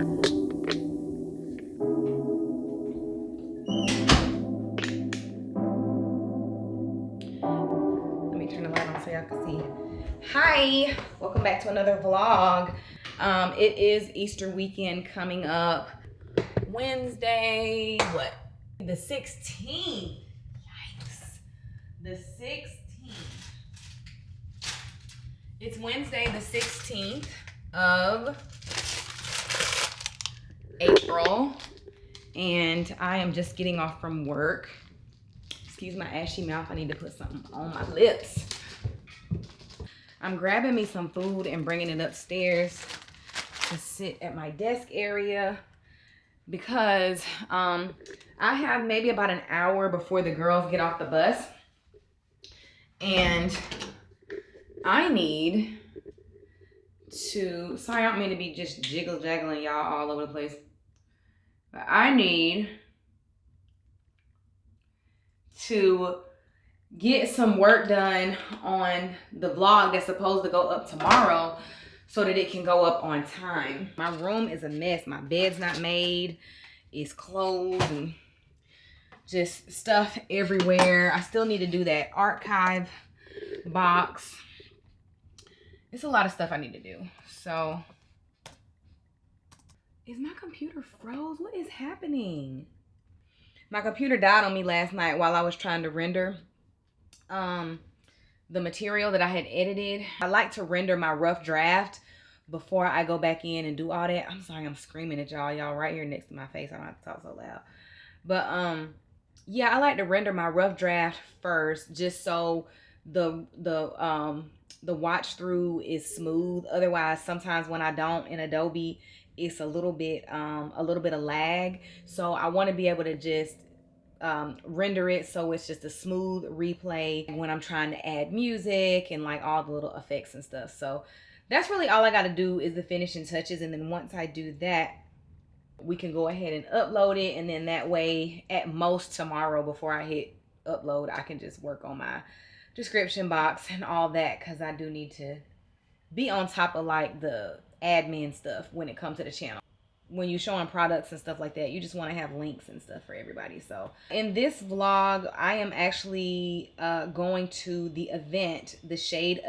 Let me turn the light on so y'all can see. Hi, welcome back to another vlog. It is Easter weekend coming up. Wednesday, what? The 16th. Yikes. The 16th. It's Wednesday, the 16th of April. And I am just getting off from work. Excuse my ashy mouth. I need to put something on my lips. I'm grabbing me some food and bringing it upstairs to sit at my desk area because I have maybe about an hour before the girls get off the bus, and I need to, sorry, I don't mean to be just jiggle-jaggling y'all all over the place, but I need to get some work done on the vlog that's supposed to go up tomorrow so that it can go up on time. My room is a mess. My bed's not made. It's clothes and just stuff everywhere. I still need to do that archive box. It's a lot of stuff I need to do. So, is my computer froze? What is happening? My computer died on me last night while I was trying to render the material that I had edited. I like to render my rough draft before I go back in and do all that. I'm sorry, I'm screaming at y'all. Y'all right here next to my face. I don't have to talk so loud. But yeah, I like to render my rough draft first, just so the watch through is smooth. Otherwise, sometimes when I don't in Adobe, it's a little bit of lag. So I want to be able to just render it so it's just a smooth replay when I'm trying to add music and like all the little effects and stuff. So that's really all I got to do is the finishing touches, and then once I do that, we can go ahead and upload it, and then that way at most tomorrow before I hit upload, I can just work on my description box and all that, because I do need to be on top of like the admin stuff when it comes to the channel. When you're showing products and stuff like that, you just want to have links and stuff for everybody. So in this vlog, I am actually going to the event, the Shade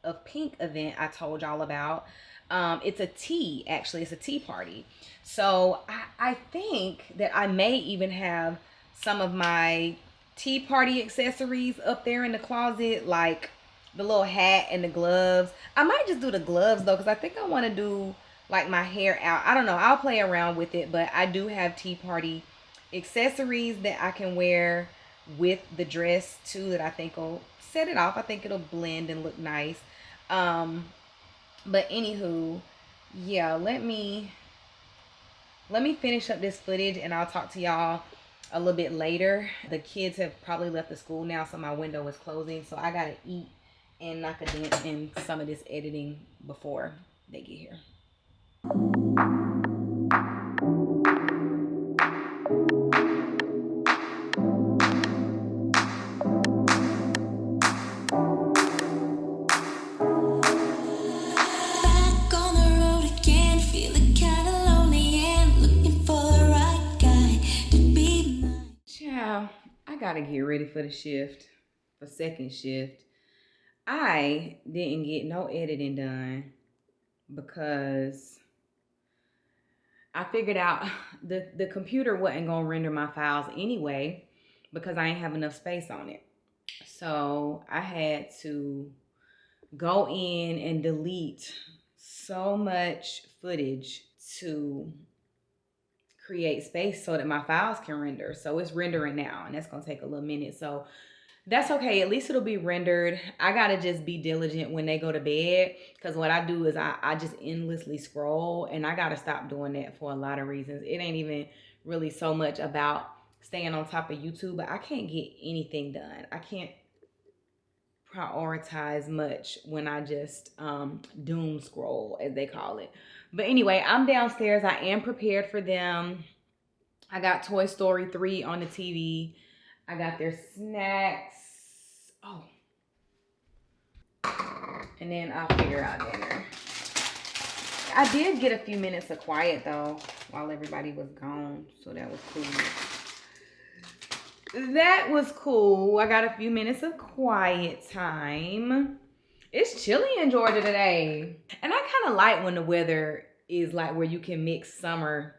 of Pink event I told y'all about. It's a tea, actually. It's a tea party. So I think that I may even have some of my tea party accessories up there in the closet, like the little hat and the gloves. I might just do the gloves though, because I think I want to do like my hair out. I don't know. I'll play around with it, but I do have tea party accessories that I can wear with the dress too, that I think will set it off. I think it'll blend and look nice. But anywho, yeah, let me finish up this footage and I'll talk to y'all a little bit later. The kids have probably left the school now, so my window is closing. So I gotta eat and knock a dent in some of this editing before they get here. I gotta get ready for the shift, for second shift. I didn't get no editing done because I figured out the computer wasn't gonna render my files anyway because I ain't have enough space on it. So I had to go in and delete so much footage to create space so that my files can render. So it's rendering now, and that's gonna take a little minute. So that's okay. At least it'll be rendered. I gotta just be diligent when they go to bed, because what I do is I just endlessly scroll, and I gotta stop doing that for a lot of reasons. It ain't even really so much about staying on top of YouTube, but I can't get anything done. I can't prioritize much when I just doom scroll, as they call it. But anyway, I'm downstairs. I am prepared for them. I got Toy Story 3 on the TV. I got their snacks. Oh. And then I'll figure out dinner. I did get a few minutes of quiet though while everybody was gone, so that was cool. That was cool. I got a few minutes of quiet time. It's chilly in Georgia today. And I kind of like when the weather is like where you can mix summer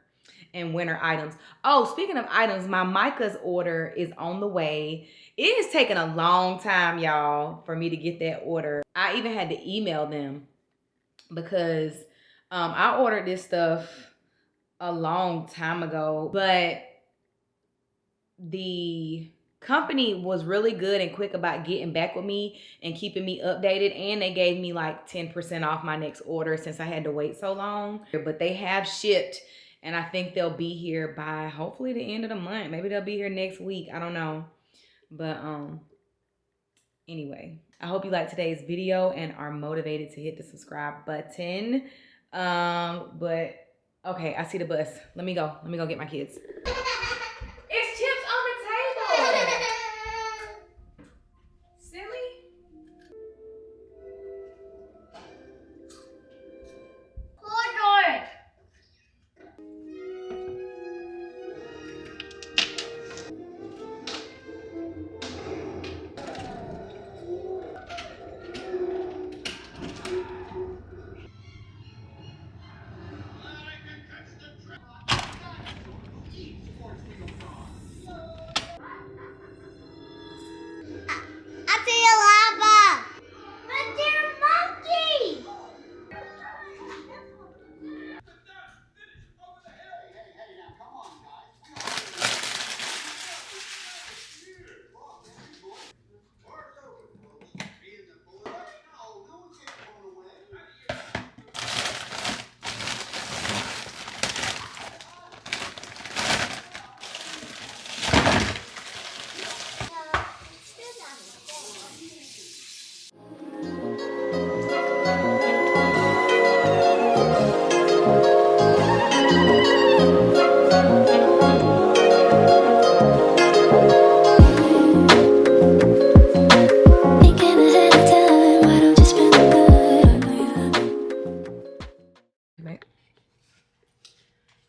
and winter items. Oh, speaking of items, my Micah's order is on the way. It has taken a long time, y'all, for me to get that order. I even had to email them because I ordered this stuff a long time ago, but the company was really good and quick about getting back with me and keeping me updated, and they gave me like 10% off my next order since I had to wait so long. But they have shipped, and I think they'll be here by hopefully the end of the month. Maybe they'll be here next week, I don't know. But anyway, I hope you liked today's video and are motivated to hit the subscribe button. But okay, I see the bus. Let me go get my kids. It's chips on the table. Silly. Hold on. I see a lava. But they're monkeys.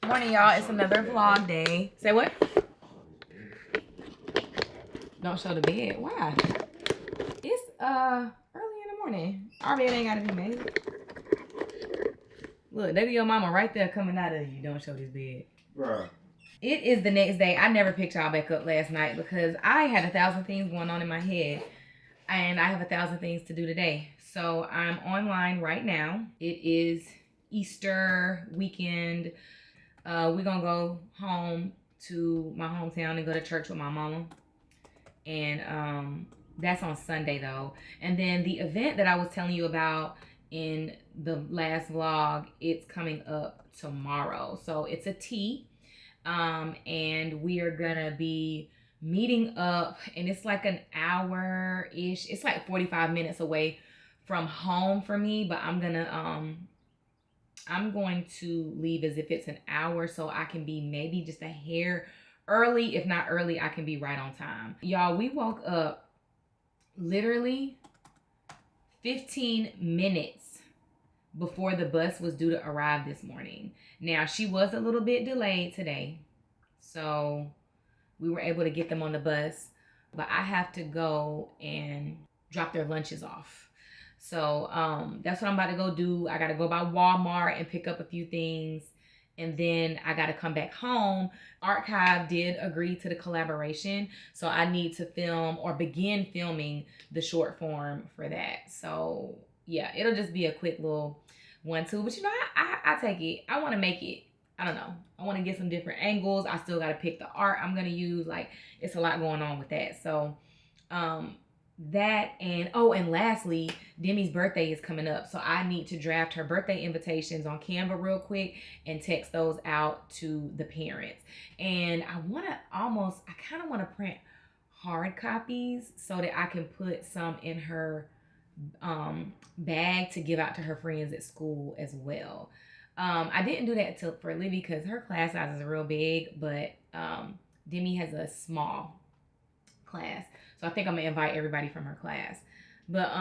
Morning, y'all. It's another vlog day. Say what? Don't show the bed. Why? It's early in the morning. Our bed ain't gotta be made. Look, there go your mama right there coming out of you. Don't show this bed. Bruh. It is the next day. I never picked y'all back up last night because I had 1,000 things going on in my head. And I have 1,000 things to do today. So I'm online right now. It is Easter weekend. We're gonna go home to my hometown and go to church with my mama. And that's on Sunday though. And then the event that I was telling you about in the last vlog, it's coming up tomorrow. So it's a tea. And we are gonna be meeting up, and it's like an hour-ish. It's like 45 minutes away from home for me, but I'm going to leave as if it's an hour so I can be maybe just a hair early. If not early, I can be right on time. Y'all, we woke up literally 15 minutes before the bus was due to arrive this morning. Now, she was a little bit delayed today, so we were able to get them on the bus, but I have to go and drop their lunches off. So that's what I'm about to go do. I got to go by Walmart and pick up a few things, and then I got to come back home. Archive did agree to the collaboration, so I need to film or begin filming the short form for that. So yeah, it'll just be a quick little 1-2, but you know, I take it. I want to make it, I don't know, I want to get some different angles. I still got to pick the art I'm going to use. Like, it's a lot going on with that. So that, and oh, and lastly, Demi's birthday is coming up, so I need to draft her birthday invitations on Canva real quick and text those out to the parents. And I kind of want to print hard copies so that I can put some in her bag to give out to her friends at school as well. I didn't do that for Livy because her class size is real big, but Demi has a small class, so I think I'm gonna invite everybody from her class. But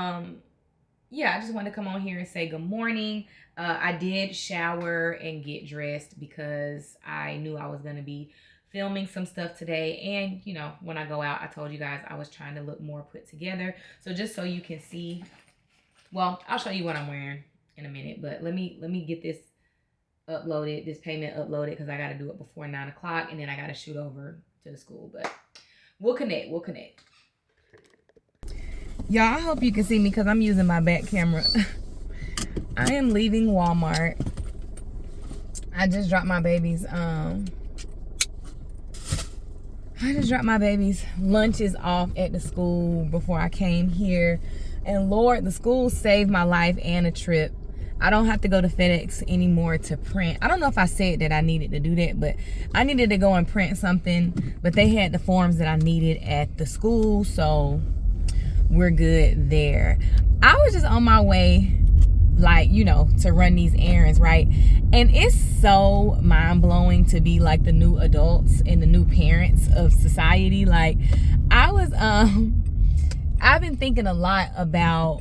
yeah, I just wanted to come on here and say good morning. I did shower and get dressed because I knew I was going to be filming some stuff today. And, you know, when I go out, I told you guys I was trying to look more put together. So just so you can see, well, I'll show you what I'm wearing in a minute. But let me get this uploaded, this payment uploaded, because I got to do it before 9 o'clock. And then I got to shoot over to the school. But we'll connect. Y'all, I hope you can see me because I'm using my back camera. I am leaving Walmart. I just dropped my baby's lunches off at the school before I came here. And Lord, the school saved my life and a trip. I don't have to go to FedEx anymore to print. I don't know if I said that I needed to do that, but I needed to go and print something. But they had the forms that I needed at the school, so we're good there. I was just on my way, like, you know, to run these errands, right? And it's so mind-blowing to be like the new adults and the new parents of society. Like, I've been thinking a lot about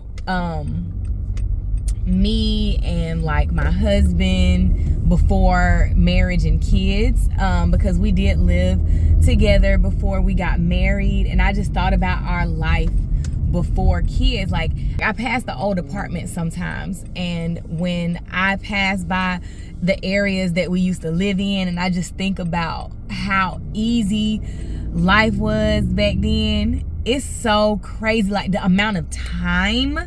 me and like my husband before marriage and kids, because we did live together before we got married, and I just thought about our life before kids. Like, I pass the old apartment sometimes, and when I pass by the areas that we used to live in, and I just think about how easy life was back then, it's so crazy. Like, the amount of time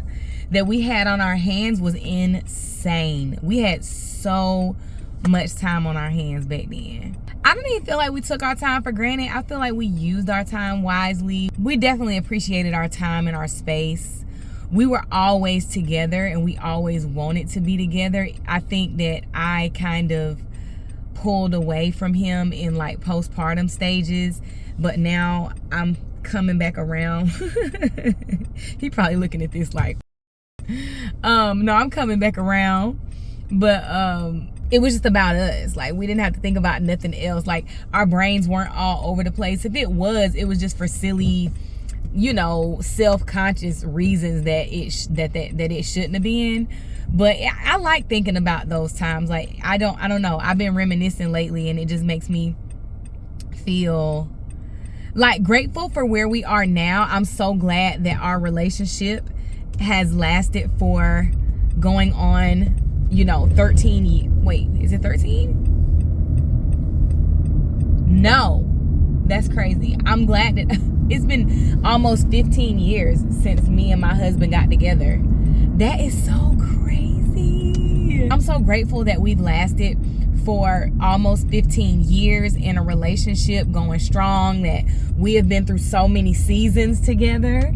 that we had on our hands was insane. We had so much time on our hands back then. I don't even feel like we took our time for granted. I feel like we used our time wisely. We definitely appreciated our time and our space. We were always together, and we always wanted to be together. I think that I kind of pulled away from him in like postpartum stages, but now I'm coming back around. He probably looking at this like, no, I'm coming back around. But it was just about us. Like, we didn't have to think about nothing else. Like, our brains weren't all over the place. If it was just for silly, you know, self-conscious reasons that it shouldn't have been. But I like thinking about those times. Like, I don't know. I've been reminiscing lately, and it just makes me feel like grateful for where we are now. I'm so glad that our relationship has lasted for going on, you know, 13 years. Wait, is it 13? No, that's crazy. I'm glad that it's been almost 15 years since me and my husband got together. That is so crazy. I'm so grateful that we've lasted for almost 15 years in a relationship, going strong, that we have been through so many seasons together.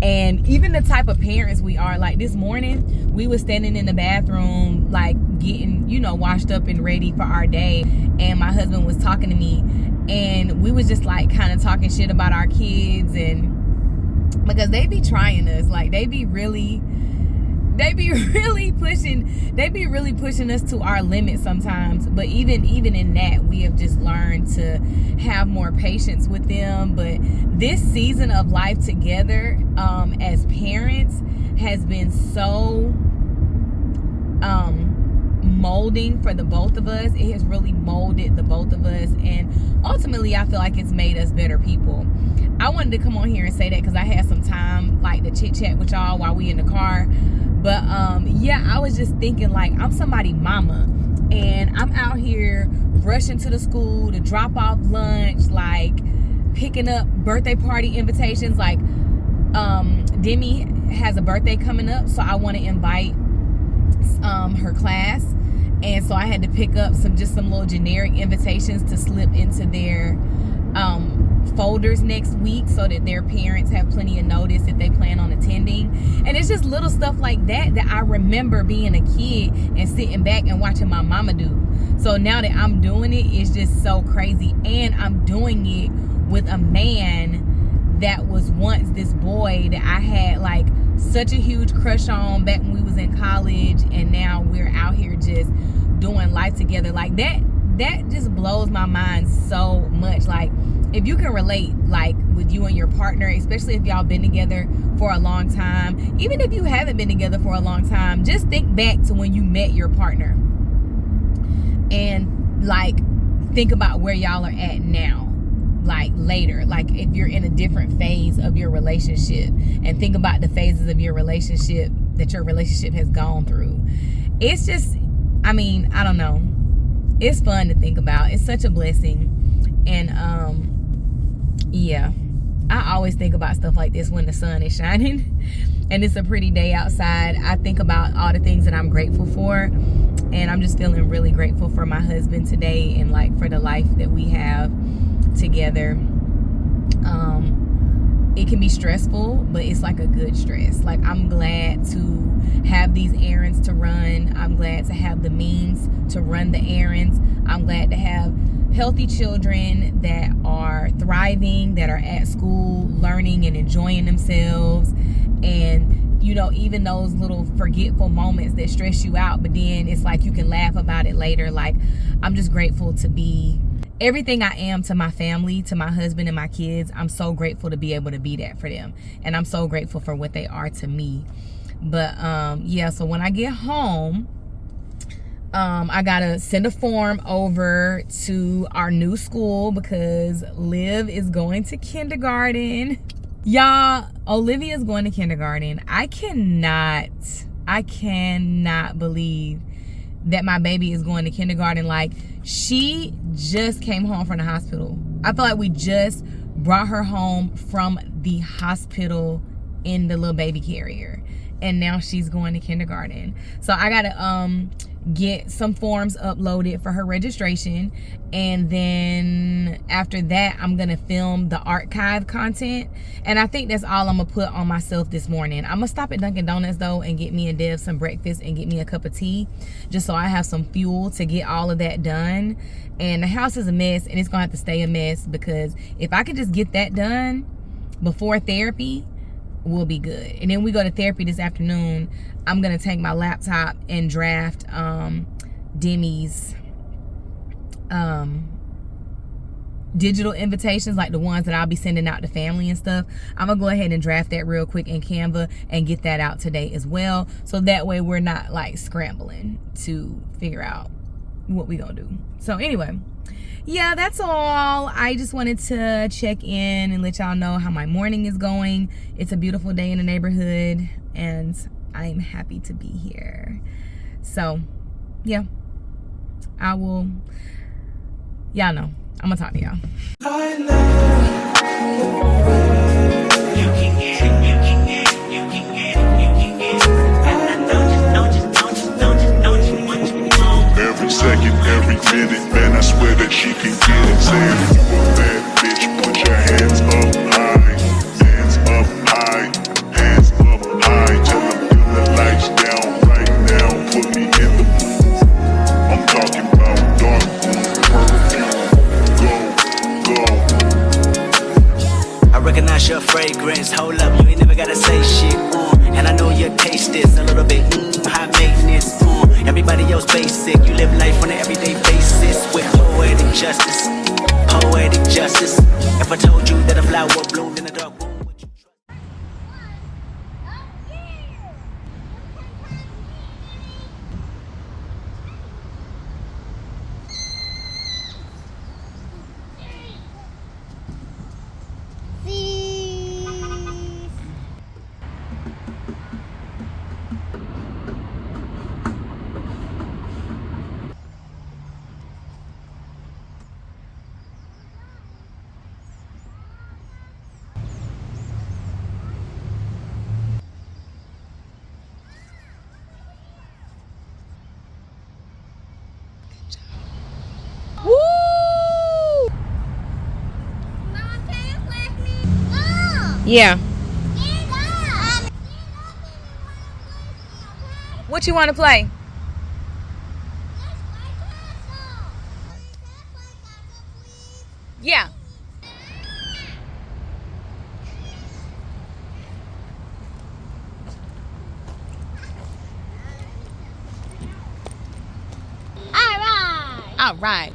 And even the type of parents we are. Like, this morning, we were standing in the bathroom, like, getting, you know, washed up and ready for our day. And my husband was talking to me, and we was just, like, kind of talking shit about our kids. And because they be trying us. Like, they be really pushing us to our limits sometimes. But even in that, we have just learned to have more patience with them. But this season of life together, as parents, has been so molding for the both of us. It has really molded the both of us, and ultimately I feel like it's made us better people. I wanted to come on here and say that because I had some time, like, to chit chat with y'all while we in the car. But yeah, I was just thinking, like, I'm somebody's mama, and I'm out here rushing to the school to drop off lunch, like picking up birthday party invitations. Like, Demi has a birthday coming up, so I want to invite her class, and so I had to pick up some little generic invitations to slip into their folders next week, so that their parents have plenty of notice if they plan on attending. And it's just little stuff like that I remember being a kid and sitting back and watching my mama do. So now that I'm doing it, it's just so crazy. And I'm doing it with a man that was once this boy that I had like such a huge crush on back when we was in college, and now we're out here just doing life together. Like, that just blows my mind so much. Like, if you can relate, like with you and your partner, especially if y'all been together for a long time, even if you haven't been together for a long time, just think back to when you met your partner and like think about where y'all are at now, like later, like if you're in a different phase of your relationship, and think about the phases of your relationship that your relationship has gone through. It's just, I mean, I don't know, it's fun to think about. It's such a blessing. And yeah, I always think about stuff like this when the sun is shining and it's a pretty day outside. I think about all the things that I'm grateful for, and I'm just feeling really grateful for my husband today, and like for the life that we have together. It can be stressful, but it's like a good stress. Like, I'm glad to have these errands to run. I'm glad to have the means to run the errands. I'm glad to have healthy children that are thriving, that are at school, learning and enjoying themselves. And, you know, even those little forgetful moments that stress you out, but then it's like you can laugh about it later. Like, I'm just grateful to be everything I am to my family, to my husband and my kids. I'm so grateful to be able to be that for them. And I'm so grateful for what they are to me. But yeah, so when I get home, I gotta send a form over to our new school because Liv is going to kindergarten. Y'all, Olivia's going to kindergarten. I cannot believe that my baby is going to kindergarten. Like, she just came home from the hospital. I feel like we just brought her home from the hospital in the little baby carrier, and now she's going to kindergarten. So I gotta get some forms uploaded for her registration, and then after that I'm gonna film the archive content, and I think that's all I'm gonna put on myself this morning. I'm gonna stop at Dunkin' Donuts though and get me and Dev some breakfast and get me a cup of tea, just so I have some fuel to get all of that done. And the house is a mess, and it's gonna have to stay a mess, because if I could just get that done before therapy, we'll be good. And then we go to therapy this afternoon. I'm gonna take my laptop and draft Demi's digital invitations, like the ones that I'll be sending out to family and stuff. I'm gonna go ahead and draft that real quick in Canva and get that out today as well, so that way we're not like scrambling to figure out what we gonna do. So anyway, yeah, that's all. I just wanted to check in and let y'all know how my morning is going. It's a beautiful day in the neighborhood, and I'm happy to be here. So yeah, I will, y'all know, I'm gonna talk to y'all. Every second, every minute, man, I swear that she can get it. Saying if you a bad bitch, put your hands up high, hands up high, hands up high. Tell them dim the lights down right now, put me in the mood. I'm talking about dark room, perfume. Go, go. I recognize your fragrance, hold up, you ain't never gotta say shit, and I know your taste is a little bit, high maintenance, everybody else basic, you live life on an everyday basis, with poetic justice, poetic justice. If I told you that a flower bloomed in a dark room, would you trust? Woo! Mom, can you flash me? Mom! Yeah. Stand up! What you want to play? Yeah. Alright! All right.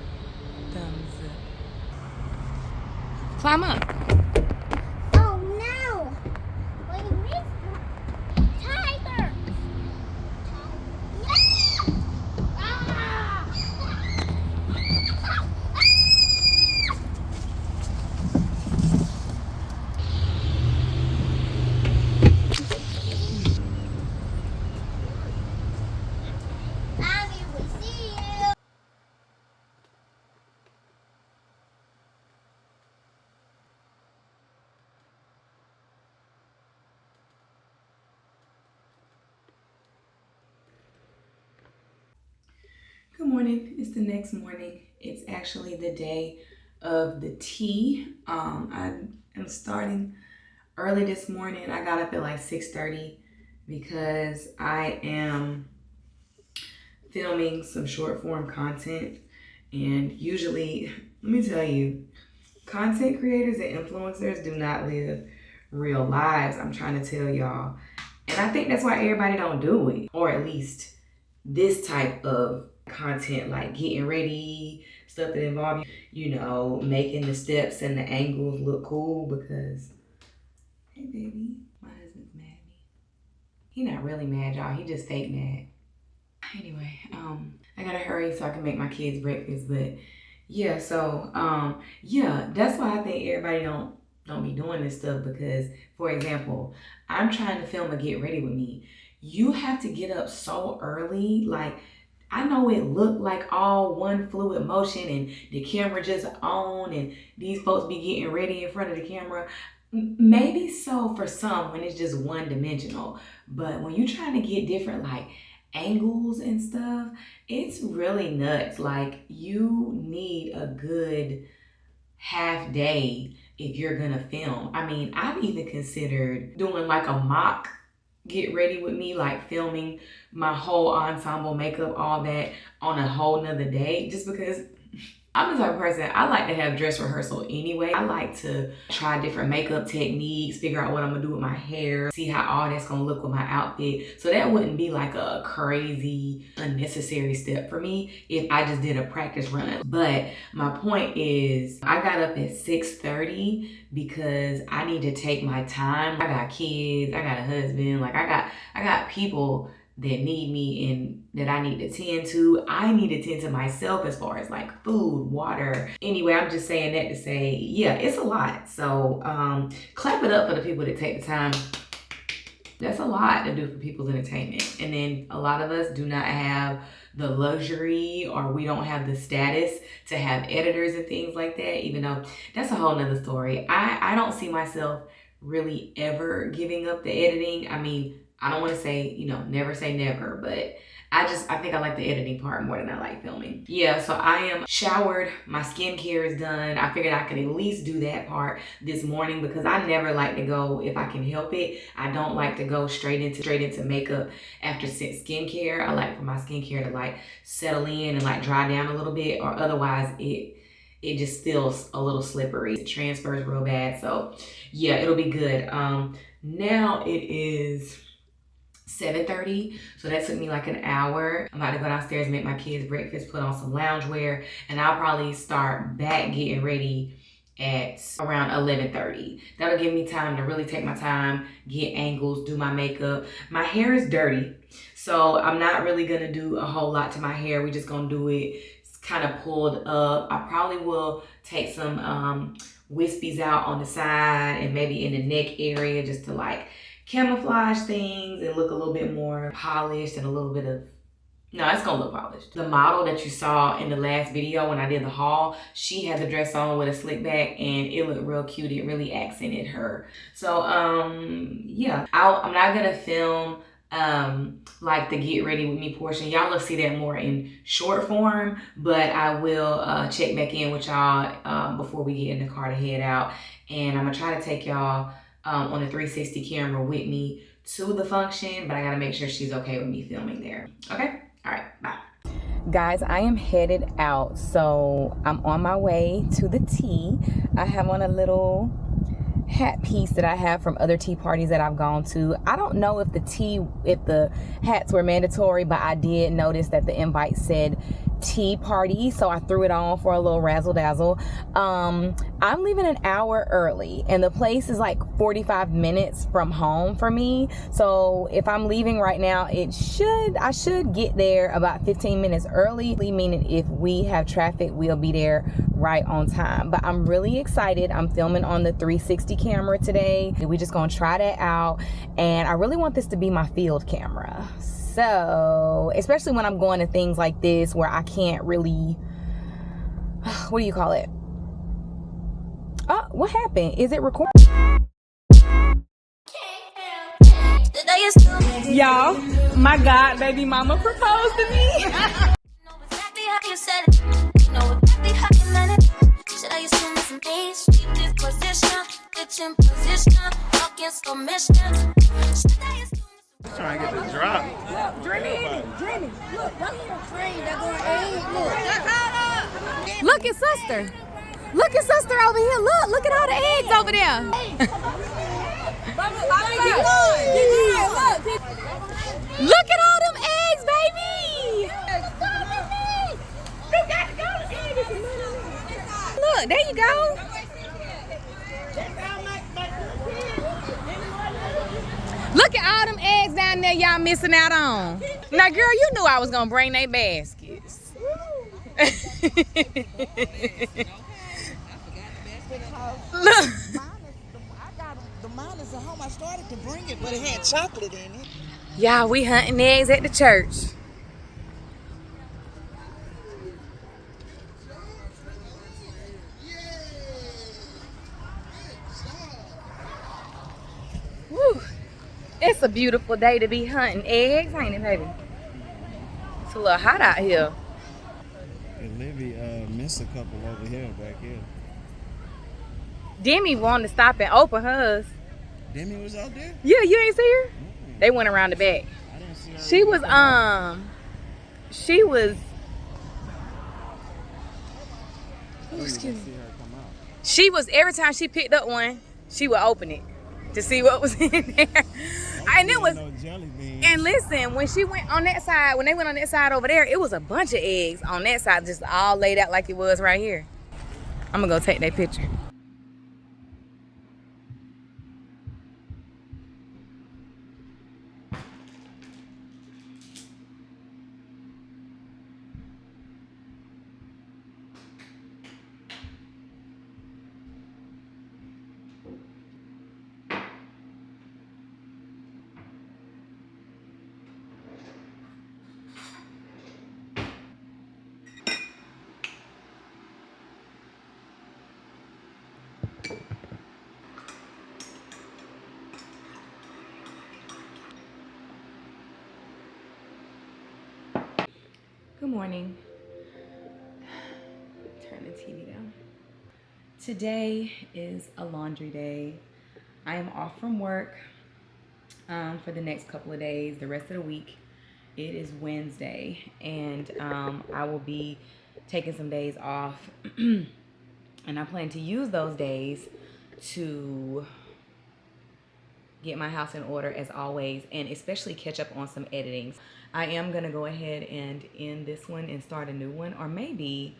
Climb up. Oh no! We missed the tiger! Ah! Mommy, we see you! Good morning. It's the next morning. It's actually the day of the tea. I am starting early this morning. I got up at like 6:30 because I am filming some short form content. And usually, let me tell you, content creators and influencers do not live real lives. I'm trying to tell y'all. And I think that's why everybody don't do it. Or at least this type of content, like getting ready, stuff that involve, you know, making the steps and the angles look cool. Because, hey baby, my husband's mad at me. He not really mad, y'all. He just fake mad. Anyway, I gotta hurry so I can make my kids breakfast. But yeah, so yeah, that's why I think everybody don't be doing this stuff. Because, for example, I'm trying to film a get ready with me. You have to get up so early. Like, I know it looked like all one fluid motion and the camera just on and these folks be getting ready in front of the camera. Maybe so for some when it's just one dimensional. But when you're trying to get different like angles and stuff, it's really nuts. Like, you need a good half day if you're gonna film. I mean, I've even considered doing like a mock get ready with me, like filming my whole ensemble, makeup, all that on a whole nother day, just because I'm the type of person, I like to have dress rehearsal anyway. I like to try different makeup techniques, figure out what I'm gonna do with my hair, see how all that's gonna look with my outfit. So that wouldn't be like a crazy, unnecessary step for me if I just did a practice run. But my point is, I got up at 6:30 because I need to take my time. I got kids, I got a husband, like I got people that need me and that I need to tend to. I need to tend to myself as far as like food, water. Anyway, I'm just saying that to say, yeah, it's a lot. So clap it up for the people that take the time. That's a lot to do for people's entertainment. And then a lot of us do not have the luxury, or we don't have the status to have editors and things like that, even though that's a whole nother story. I don't see myself really ever giving up the editing. I mean, I don't want to say, you know, never say never, but I think I like the editing part more than I like filming. Yeah, so I am showered, my skincare is done. I figured I could at least do that part this morning because I never like to go, if I can help it, I don't like to go straight into makeup after skincare. I like for my skincare to like settle in and like dry down a little bit, or otherwise it just feels a little slippery. It transfers real bad. So yeah, it'll be good. Now it is 7:30, so that took me like an hour. I'm about to go downstairs and make my kids breakfast, put on some loungewear, and I'll probably start back getting ready at around 11:30. That'll give me time to really take my time, get angles, do my makeup. My hair is dirty, so I'm not really gonna do a whole lot to my hair. We're just gonna do it kind of pulled up. I probably will take some wispies out on the side and maybe in the neck area just to like camouflage things and look a little bit more polished and a little bit of, no, it's gonna look polished. The model that you saw in the last video when I did the haul, she had the dress on with a slick back and it looked real cute. It really accented her. So yeah, I'm not gonna film like the get ready with me portion. Y'all will see that more in short form, but I will check back in with y'all before we get in the car to head out. And I'm gonna try to take y'all on the 360 camera with me to the function, but I gotta make sure she's okay with me filming there. Okay? All right, bye. Guys, I am headed out, so I'm on my way to the tea. I have on a little hat piece that I have from other tea parties that I've gone to. I don't know if the hats were mandatory, but I did notice that the invite said tea party, so I threw it on for a little razzle dazzle. I'm leaving an hour early, and the place is like 45 minutes from home for me. So if I'm leaving right now, I should get there about 15 minutes early, meaning if we have traffic, we'll be there right on time. But I'm really excited. I'm filming on the 360 camera today. We're just gonna try that out, and I really want this to be my field camera. So, especially when I'm going to things like this where I can't really, what do you call it? Oh, what happened? Is it recording? Y'all, my god baby mama proposed to me. Know exactly how you said it. Know exactly how you meant it. Should I assume it's me? Sweep this position, bitch in position, fucking submission. Should I assume Trying to get the drop. dreaming? Look, right here. Train, they're going egg. Look at sister. Look at sister over here. Look at all the eggs over there. Look at all them eggs, baby. Look, there you go. Look at all them eggs down there y'all missing out on. Now, girl, you knew I was going to bring they baskets. Look. Mine is at home. I started to bring it, but it had chocolate in it. Y'all, we hunting eggs at the church. Woo. It's a beautiful day to be hunting eggs, ain't it, baby? It's a little hot out here. And Livy missed a couple over here, back here. Demi wanted to stop and open hers. Demi was out there? Yeah, you ain't see her? They went around the back. I didn't see her. She was excuse me. Her come out. She was, every time she picked up one, she would open it to see what was in there. And it was, No jelly beans. and listen, when she went on that side, when they went on that side over there, it was a bunch of eggs on that side, just all laid out like it was right here. I'm gonna go take that picture. Good morning. Turn the TV down. Today is a laundry day. I am off from work for the next couple of days, the rest of the week. It is Wednesday, and I will be taking some days off, and I plan to use those days to get my house in order as always, and especially catch up on some editing. I am gonna go ahead and end this one and start a new one, or maybe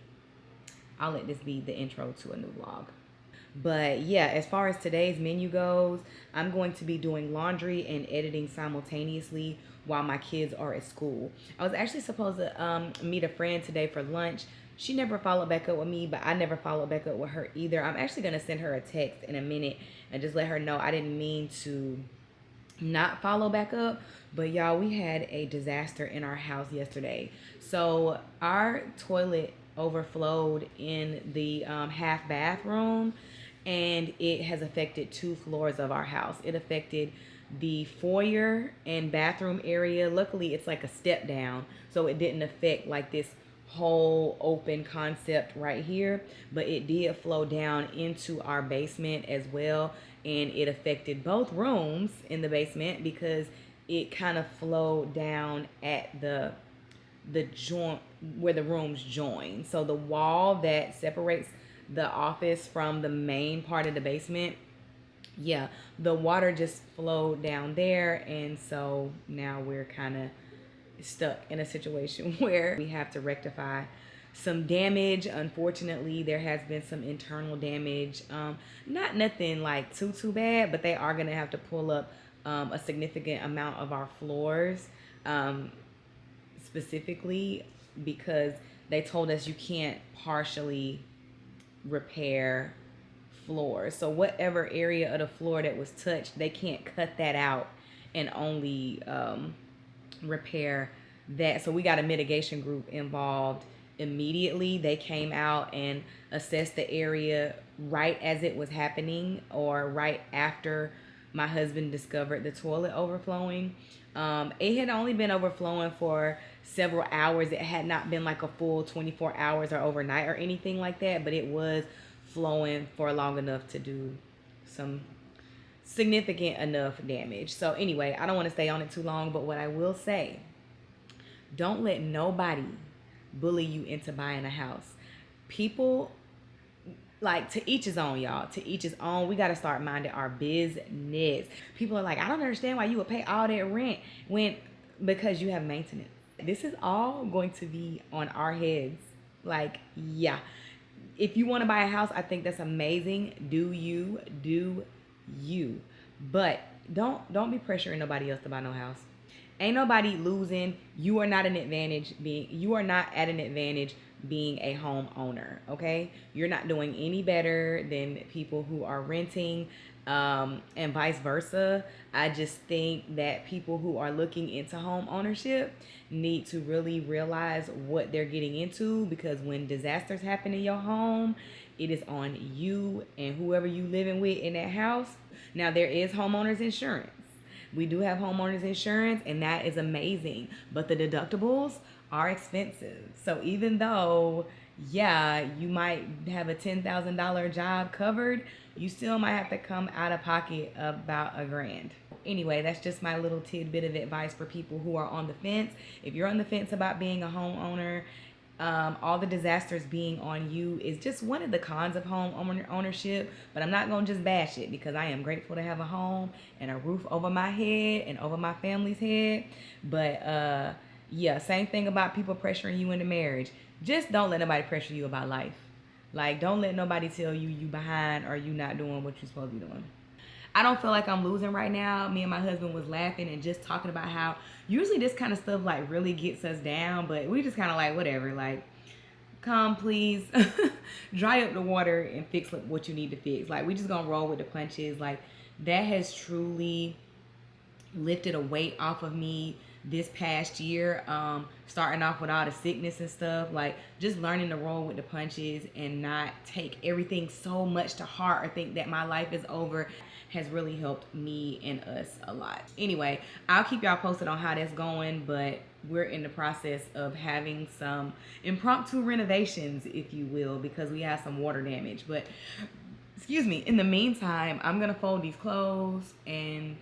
I'll let this be the intro to a new vlog. But yeah, as far as today's menu goes, I'm going to be doing laundry and editing simultaneously while my kids are at school. I was actually supposed to meet a friend today for lunch. She never followed back up with me, but I never followed back up with her either. I'm actually gonna send her a text in a minute and just let her know I didn't mean to not follow back up. But y'all, we had a disaster in our house yesterday. So our toilet overflowed in the half bathroom, and it has affected 2 floors of our house. It affected the foyer and bathroom area. Luckily, it's like a step down, so it didn't affect like this whole open concept right here, but it did flow down into our basement as well, and it affected both rooms in the basement because it kind of flowed down at the joint where the rooms join. So the wall that separates the office from the main part of the basement, yeah, the water just flowed down there, and so now we're kind of stuck in a situation where we have to rectify some damage. Unfortunately, there has been some internal damage. Not nothing like too bad, but they are gonna have to pull up a significant amount of our floors, specifically because they told us you can't partially repair floors. So whatever area of the floor that was touched, they can't cut that out and only repair that. So we got a mitigation group involved immediately. They came out and assessed the area right as it was happening, or right after my husband discovered the toilet overflowing. It had only been overflowing for several hours. It had not been like a full 24 hours or overnight or anything like that, but it was flowing for long enough to do some significant enough damage. So anyway, I don't want to stay on it too long, but what I will say, don't let nobody bully you into buying a house. People, like, to each his own, y'all. To each his own. We got to start minding our business. People are like, I don't understand why you would pay all that rent because you have maintenance. This is all going to be on our heads. Like, yeah. If you want to buy a house, I think that's amazing. Do you. But don't be pressuring nobody else to buy no house. Ain't nobody losing. You are not at an advantage being a homeowner, okay? You're not doing any better than people who are renting, and vice versa. I just think that people who are looking into home ownership need to really realize what they're getting into, because when disasters happen in your home, it is on you and whoever you living with in that house. Now, there is homeowners insurance. We do have homeowners insurance, and that is amazing. But the deductibles are expensive. So even though, yeah, you might have a $10,000 job covered, you still might have to come out of pocket about $1,000. Anyway, that's just my little tidbit of advice for people who are on the fence. If you're on the fence about being a homeowner, all the disasters being on you is just one of the cons of home ownership. But I'm not gonna just bash it, because I am grateful to have a home and a roof over my head and over my family's head. But yeah, same thing about people pressuring you into marriage. Just don't let nobody pressure you about life. Like, don't let nobody tell you you behind or you not doing what you're supposed to be doing. I don't feel like I'm losing right now. Me and my husband was laughing and just talking about how usually this kind of stuff like really gets us down, but we just kind of like, whatever, like, come please, dry up the water and fix what you need to fix. Like, we just gonna roll with the punches. Like, that has truly lifted a weight off of me this past year, starting off with all the sickness and stuff. Like, just learning to roll with the punches and not take everything so much to heart or think that my life is over has really helped me and us a lot. Anyway, I'll keep y'all posted on how that's going, but we're in the process of having some impromptu renovations, if you will, because we have some water damage. But excuse me, in the meantime, I'm gonna fold these clothes. And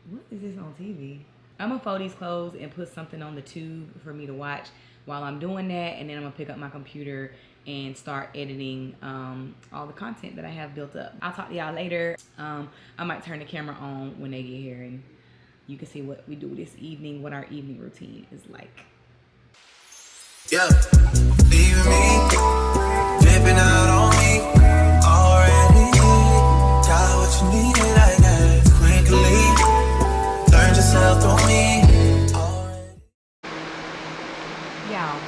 what is this on TV? I'm gonna fold these clothes and put something on the tube for me to watch while I'm doing that, and then I'm gonna pick up my computer and start editing all the content that I have built up. I'll talk to y'all later. I might turn the camera on when they get here and you can see what we do this evening, what our evening routine is like. Yeah, leaving me, flipping out on me, already got what you needed, I guess, quickly, learned yourself on me, already. Y'all,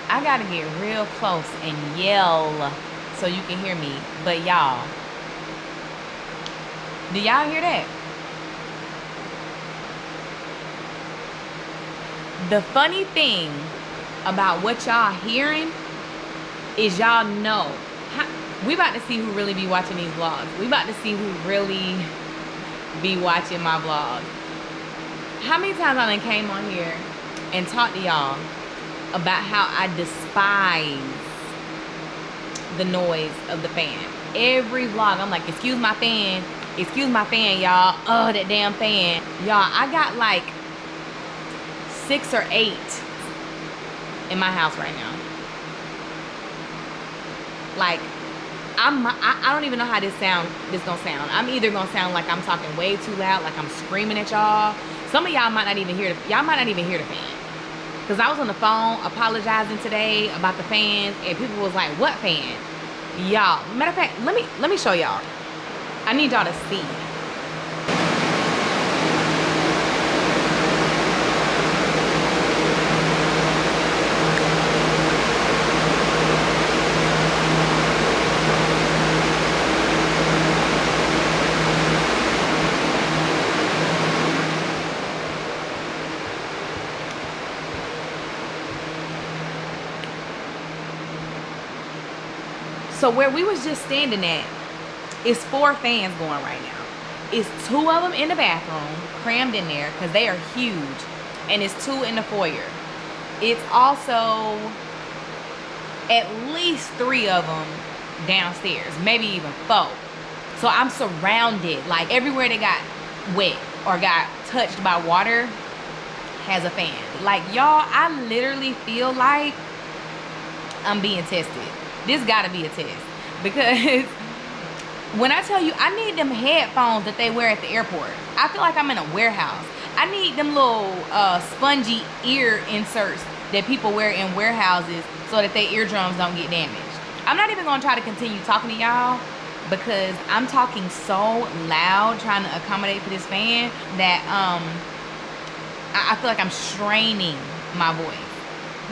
I gotta get real close and yell so you can hear me, but y'all, do y'all hear that? The funny thing about what y'all hearing is y'all know. We about to see who really be watching these vlogs. We about to see who really be watching my vlog. How many times I done came on here and talked to y'all about how I despise the noise of the fan. Every vlog, I'm like, excuse my fan, y'all. Oh, that damn fan. Y'all, I got like 6 or 8 in my house right now. Like, I don't even know how this gonna sound. I'm either gonna sound like I'm talking way too loud, like I'm screaming at y'all, Some of y'all might not even hear the fan. Because I was on the phone apologizing today about the fans, and people was like, what fan? Y'all, matter of fact, let me show y'all. I need y'all to see. So where we was just standing at, is 4 fans going right now. It's 2 of them in the bathroom, crammed in there, because they are huge. And it's 2 in the foyer. It's also at least 3 of them downstairs, maybe even 4. So I'm surrounded, like everywhere that got wet or got touched by water has a fan. Like y'all, I literally feel like I'm being tested. This gotta be a test, because when I tell you, I need them headphones that they wear at the airport. I feel like I'm in a warehouse. I need them little spongy ear inserts that people wear in warehouses so that their eardrums don't get damaged. I'm not even gonna try to continue talking to y'all because I'm talking so loud trying to accommodate for this fan that I feel like I'm straining my voice.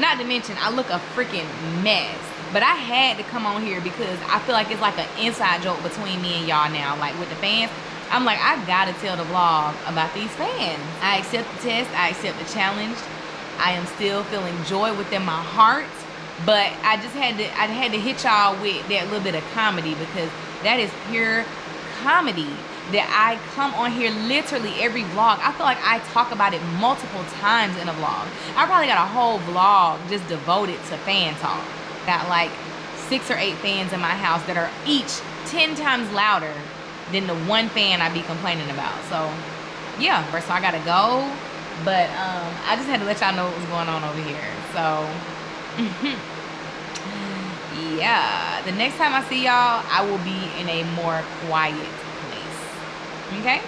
Not to mention, I look a freaking mess. But I had to come on here because I feel like it's like an inside joke between me and y'all now. Like with the fans, I'm like, I gotta tell the vlog about these fans. I accept the test, I accept the challenge. I am still feeling joy within my heart. But I just had to hit y'all with that little bit of comedy, because that is pure comedy. That I come on here literally every vlog. I feel like I talk about it multiple times in a vlog. I probably got a whole vlog just devoted to fan talk. Got like 6 or 8 fans in my house that are each 10 times louder than the 1 fan I be complaining about. So yeah, so I gotta go, but I just had to let y'all know what was going on over here. So yeah, the next time I see y'all, I will be in a more quiet place. Okay?